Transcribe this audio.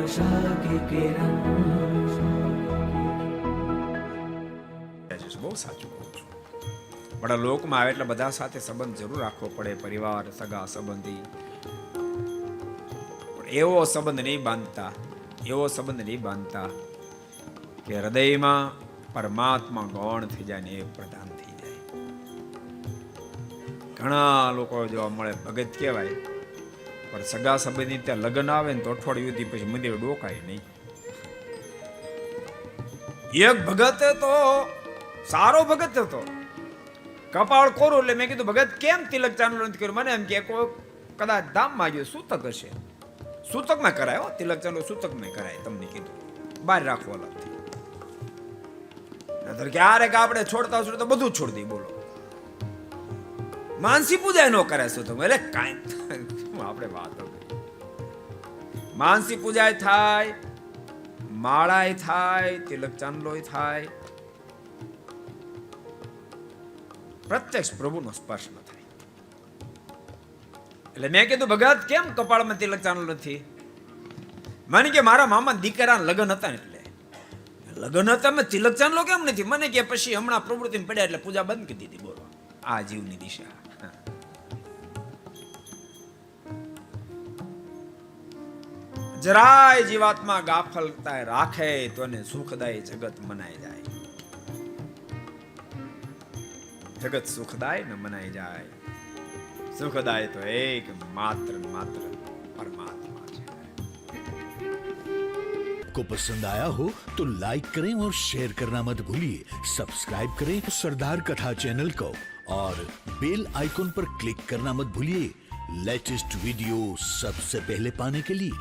आशा की किरण। બહુ સાચું કહું છું. બડા લોકમાં આવે એટલે બધા સાથે સંબંધ જરૂર રાખવો પડે, પરિવાર, સગા સંબંધી. એવો સંબંધ નહીં બાંધતા કે હૃદયમાં પરમાત્મા ગૌણ થઈ જાય ને એ પ્રધાન થઈ જાય. ઘણા લોકો જોવા મળે ભગત કહેવાય, પણ સગા સંબંધી ત્યાં લગ્ન આવે ને તો અઠવાડિયું સુધી પછી મંદિર ડોકાય નહીં. એક ભગત તો સારો ભગત હતો, કપાળ કોરું. એટલે મેં કીધું ભગત કેમ તિલક ચાંદલો નથી કર્યું? મને એમ કે કોઈ કદાચ ધામમાં ગયો, સૂતક હશે. સૂતકમાં કરાય હો, તિલક ચાંદલો સૂતકમાં કરાય. તમને કીધું બહાર રાખવો અલગથી. નતર ક્યારેક આપણે છોડતા બધું છોડી દઈએ. બોલો, માનસી પૂજા ન કરે સૂતક એટલે કાંઈ આપણે વાતો કરી. માનસી પૂજા થાય, માળાય થાય, તિલક ચાંદલોય થાય, પ્રત્યક્ષ પ્રભુનો સ્પર્શ ન થાય. એટલે મેં કીધું ભગત કેમ કપાળમાં તિલક ચાંદલો નથી? મને કે મારા મામા દીકરાના લગ્ન હતા ને, એટલે લગ્ન હતા મેં તિલક ચાંદલો કેમ નથી? મને કે પછી હમણાં પ્રવૃત્તિ પડ્યા એટલે પૂજા બંધ કરી દીધી. બોલો, આ જીવની દિશા. જરાય જીવાત્મા ગાફલતા રાખે તો એને સુખદાયી જગત મનાઈ જાય. જગત સુખદાય ન મનાઈ જાય. સુખદાય તો એક માત્ર परमात्मा है. को पसंद आया हो तो लाइक करें और शेयर करना मत भूलिए. सब्सक्राइब करें सरदार कथा चैनल को और बेल आइकॉन पर क्लिक करना मत भूलिए लेटेस्ट वीडियो सबसे पहले पाने के लिए.